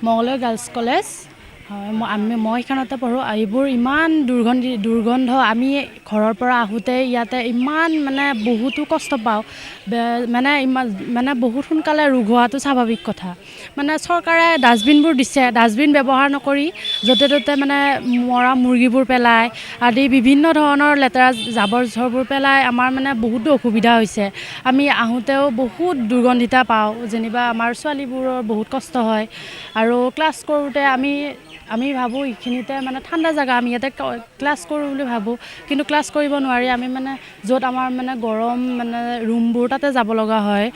Mangaldai girls college মই এখানতে পঢ়োঁ। এইবোৰ ইমান দুৰ্গন্ধ আমি ঘৰৰ পৰা আহোঁতে ইয়াতে ইমান মানে বহুতো কষ্ট পাওঁ। মানে বহুত সোনকালে ৰোগ হোৱাটো স্বাভাৱিক কথা। মানে চৰকাৰে ডাষ্টবিনবোৰ দিছে, ডাষ্টবিন ব্যৱহাৰ নকৰি য'তে ত'তে মানে মৰা মুৰ্গীবোৰ পেলায় আদি বিভিন্ন ধৰণৰ লেতেৰা জাবৰ জোথৰবোৰ পেলাই আমাৰ মানে বহুতো অসুবিধা হৈছে। আমি আহোঁতেও বহুত দুৰ্গন্ধিতা পাওঁ, যেনিবা আমাৰ ছোৱালীবোৰৰ বহুত কষ্ট হয়। আৰু ক্লাছ কৰোঁতে আমি ভাবোঁ এইখিনিতে মানে ঠাণ্ডা জেগা, আমি ইয়াতে ক্লাছ কৰোঁ বুলি ভাবোঁ, কিন্তু ক্লাছ কৰিব নোৱাৰি। আমি মানে য'ত আমাৰ মানে গৰম মানে ৰুমবোৰ তাতে যাব লগা হয়।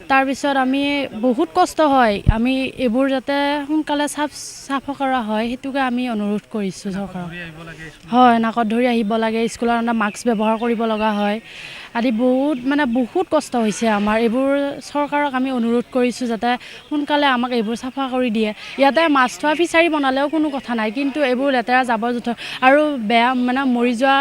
তাৰপিছত আমি বহুত কষ্ট হয়, আমি এইবোৰ যাতে সোনকালে চাফা কৰা হয় সেইটোকে আমি অনুৰোধ কৰিছোঁ চৰকাৰক। হয়, নাকত ধৰি আহিব লাগে, স্কুলত মাস্ক ব্যৱহাৰ কৰিব লগা হয় আদি বহুত কষ্ট হৈছে আমাৰ। এইবোৰ চৰকাৰক আমি অনুৰোধ কৰিছোঁ যাতে সোনকালে আমাক এইবোৰ চাফা কৰি দিয়ে। ইয়াতে মাছ থোৱা ফিচাৰী বনালেও কোনো কথা নাই, কিন্তু এইবোৰ লেতেৰা জাবৰ জোথৰ আৰু বেয়া মানে মৰি যোৱা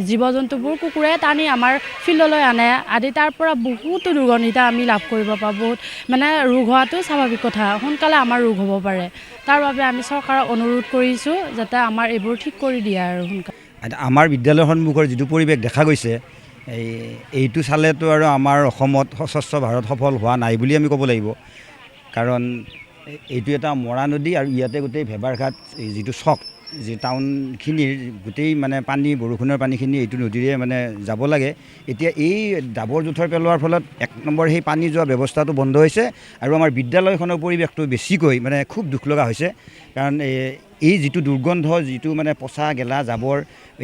জীৱ জন্তুবোৰ কুকুৰে টানি আমাৰ ফিল্ডলৈ আনে আদি, তাৰ পৰা বহুতো দুৰ্গন্ধিতা আমি লাভ কৰিব পাৰোঁ। বহুত মানে ৰোগ হোৱাটো স্বাভাৱিক কথা, সোনকালে আমাৰ ৰোগ হ'ব পাৰে। তাৰ বাবে আমি চৰকাৰক অনুৰোধ কৰিছোঁ যাতে আমাৰ এইবোৰ ঠিক কৰি দিয়ে আৰু সোনকালে। আমাৰ বিদ্যালয়ৰ সন্মুখৰ যিটো পৰিৱেশ দেখা গৈছে, এইটো চালেতো আৰু আমাৰ অসমত স্বচ্ছ ভাৰত সফল হোৱা নাই বুলি আমি ক'ব লাগিব। কাৰণ এইটো এটা মৰা নদী আৰু ইয়াতে গোটেই ভেবাৰঘাট যিটো চক যি টাউনখিনিৰ গোটেই মানে পানী, বৰষুণৰ পানীখিনি এইটো নদীৰে মানে যাব লাগে। এতিয়া এই জাবৰ জোথৰ পেলোৱাৰ ফলত এক নম্বৰ সেই পানী যোৱা ব্যৱস্থাটো বন্ধ হৈছে আৰু আমাৰ বিদ্যালয়খনৰ পৰিৱেশটো বেছিকৈ মানে খুব দুখ লগা হৈছে। কাৰণ এই যিটো দুৰ্গন্ধ, যিটো মানে পচা গেলা জাবৰ,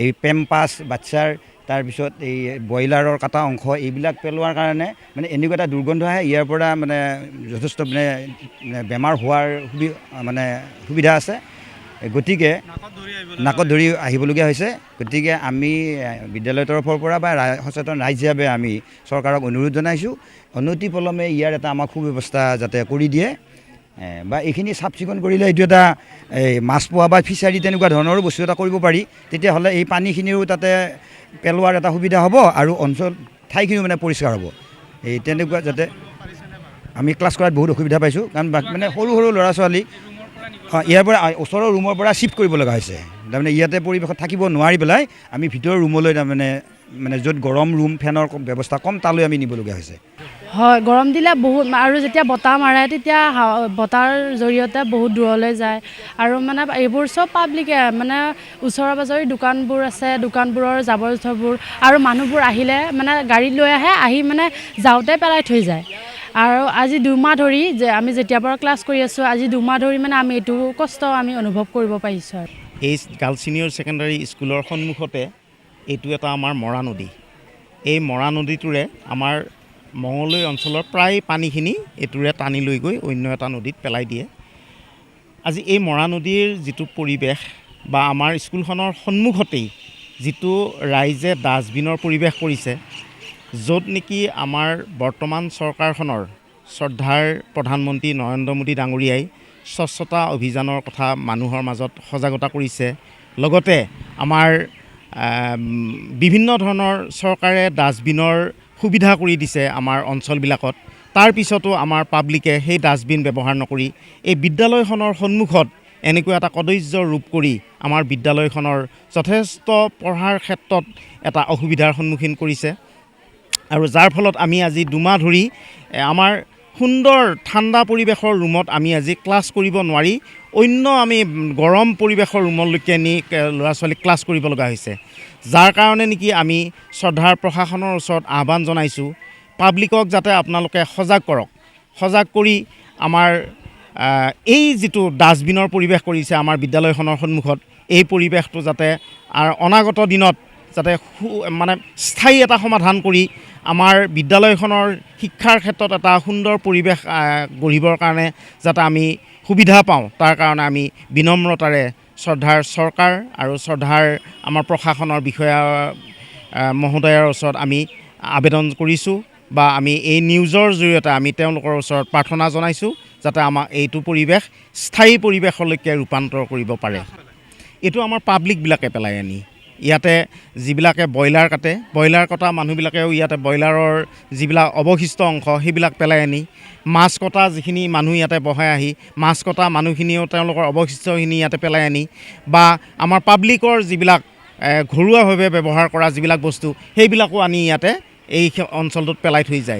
এই পেম্পাছ বাচ্চাৰ, তাৰপিছত এই ব্ৰইলাৰৰ কাটা অংশ এইবিলাক পেলোৱাৰ কাৰণে মানে এনেকুৱা এটা দুৰ্গন্ধ আহে, ইয়াৰ পৰা মানে যথেষ্ট মানে বেমাৰ হোৱাৰ সুবিধা আছে। গতিকে নাকত ধৰি আহিবলগীয়া হৈছে। গতিকে আমি বিদ্যালয়ৰ তৰফৰ পৰা বা সচেতন ৰাইজ হিচাপে আমি চৰকাৰক অনুৰোধ জনাইছোঁ, অনতিপলমে ইয়াৰ এটা আমাক সুব্যৱস্থা যাতে কৰি দিয়ে বা এইখিনি চাফ চিকুণ কৰিলে এইটো এটা মাছ পোৱা বা ফিচাৰী তেনেকুৱা ধৰণৰো বস্তু এটা কৰিব পাৰি। তেতিয়াহ'লে এই পানীখিনিও তাতে পেলোৱাৰ এটা সুবিধা হ'ব আৰু ঠাইখিনিও মানে পৰিষ্কাৰ হ'ব। এই তেনেকুৱা যাতে আমি ক্লাছ কৰাত বহুত অসুবিধা পাইছোঁ, কাৰণ মানে সৰু ল'ৰা ছোৱালী ইয়াৰ পৰা ওচৰৰ ৰুমৰ পৰা শ্বিফ্ট কৰিব লগা হৈছে। তাৰমানে ইয়াতে পৰিৱেশত থাকিব নোৱাৰি পেলাই আমি ভিতৰৰ ৰুমলৈ তাৰমানে য'ত গৰম ৰুম, ফেনৰ ব্যৱস্থা কম, তালৈ আমি নিবলগীয়া হৈছে। হয়, গৰম দিলে বহুত, আৰু যেতিয়া বতাহ মাৰে তেতিয়া বতাহৰ জৰিয়তে বহুত দূৰলৈ যায়। আৰু মানে এইবোৰ চব পাব্লিকে মানে ওচৰে পাজৰে দোকানবোৰ আছে, দোকানবোৰৰ জাবৰ জোথৰবোৰ আৰু মানুহবোৰ আহিলে মানে গাড়ী লৈ আহি মানে যাওঁতে পেলাই থৈ যায়। আৰু আজি 2 মাহ ধৰি আমি যেতিয়াৰ পৰা ক্লাছ কৰি আছোঁ, আজি 2 মাহ ধৰি মানে আমি এইটো কষ্ট আমি অনুভৱ কৰিব পাৰিছোঁ। আৰু এই গাৰ্লছ ছিনিয়ৰ ছেকেণ্ডাৰী স্কুলৰ সন্মুখতে এইটো এটা আমাৰ মৰা নদী। এই মৰা নদীটোৰে আমাৰ মঙলদৈ অঞ্চলৰ প্ৰায় পানীখিনি এইটোৰে টানি লৈ গৈ অন্য এটা নদীত পেলাই দিয়ে। আজি এই মৰা নদীৰ যিটো পৰিৱেশ বা আমাৰ স্কুলখনৰ সন্মুখতেই যিটো ৰাইজে ডাষ্টবিনৰ পৰিৱেশ কৰিছে, য'ত নেকি আমাৰ বৰ্তমান চৰকাৰখনৰ শ্ৰদ্ধাৰ প্ৰধানমন্ত্ৰী নৰেন্দ্ৰ মোদী ডাঙৰীয়াই স্বচ্ছতা অভিযানৰ কথা মানুহৰ মাজত সজাগতা কৰিছে। লগতে আমাৰ বিভিন্ন ধৰণৰ চৰকাৰে ডাষ্টবিনৰ সুবিধা কৰি দিছে আমাৰ অঞ্চলবিলাকত। তাৰ পিছতো আমাৰ পাব্লিকে সেই ডাষ্টবিন ব্যৱহাৰ নকৰি এই বিদ্যালয়খনৰ সন্মুখত এনেকুৱা এটা কদৰ্য ৰূপ কৰি আমাৰ বিদ্যালয়খনৰ যথেষ্ট পঢ়াৰ ক্ষেত্ৰত এটা অসুবিধাৰ সন্মুখীন কৰিছে। আৰু যাৰ ফলত আমি আজি 2 মাহ ধৰি আমাৰ সুন্দৰ ঠাণ্ডা পৰিৱেশৰ ৰুমত আমি আজি ক্লাছ কৰিব নোৱাৰি অন্য আমি গৰম পৰিৱেশৰ ৰুমলৈকে নি ল'ৰা ছোৱালীক ক্লাছ কৰিব লগা হৈছে। যাৰ কাৰণে নেকি আমি শ্ৰদ্ধাৰ প্ৰশাসনৰ ওচৰত আহ্বান জনাইছোঁ, পাব্লিকক যাতে আপোনালোকে সজাগ কৰক, সজাগ কৰি আমাৰ এই যিটো ডাষ্টবিনৰ পৰিৱেশ কৰিছে আমাৰ বিদ্যালয়খনৰ সন্মুখত, এই পৰিৱেশটো যাতে অনাগত দিনত যাতে মানে স্থায়ী এটা সমাধান কৰি আমাৰ বিদ্যালয়খনৰ শিক্ষাৰ ক্ষেত্ৰত এটা সুন্দৰ পৰিৱেশ গঢ়িবৰ কাৰণে যাতে আমি সুবিধা পাওঁ, তাৰ কাৰণে আমি বিনম্ৰতাৰে শ্ৰদ্ধাৰ চৰকাৰ আৰু শ্ৰদ্ধাৰ আমাৰ প্ৰশাসনৰ বিষয়া মহোদয়ৰ ওচৰত আমি আবেদন কৰিছোঁ বা আমি এই নিউজৰ জৰিয়তে আমি তেওঁলোকৰ ওচৰত প্ৰাৰ্থনা জনাইছোঁ যাতে আমাৰ এইটো পৰিৱেশ স্থায়ী পৰিৱেশলৈকে ৰূপান্তৰ কৰিব পাৰে। এইটো আমাৰ পাব্লিকবিলাকে পেলাই আনি ইয়াতে যিবিলাকে ব্ৰইলাৰ কাটে, ব্ৰইলাৰ কটা মানুহবিলাকেও ইয়াতে ব্ৰইলাৰৰ যিবিলাক অৱশিষ্ট অংশ সেইবিলাক পেলাই আনি, মাছ কটা যিখিনি মানুহ ইয়াতে বহাই আহি মাছ কটা মানুহখিনিও তেওঁলোকৰ অৱশিষ্টখিনি ইয়াতে পেলাই আনি, বা আমাৰ পাব্লিকৰ যিবিলাক ঘৰুৱাভাৱে ব্যৱহাৰ কৰা যিবিলাক বস্তু সেইবিলাকো আনি ইয়াতে এই অঞ্চলটোত পেলাই থৈ যায়।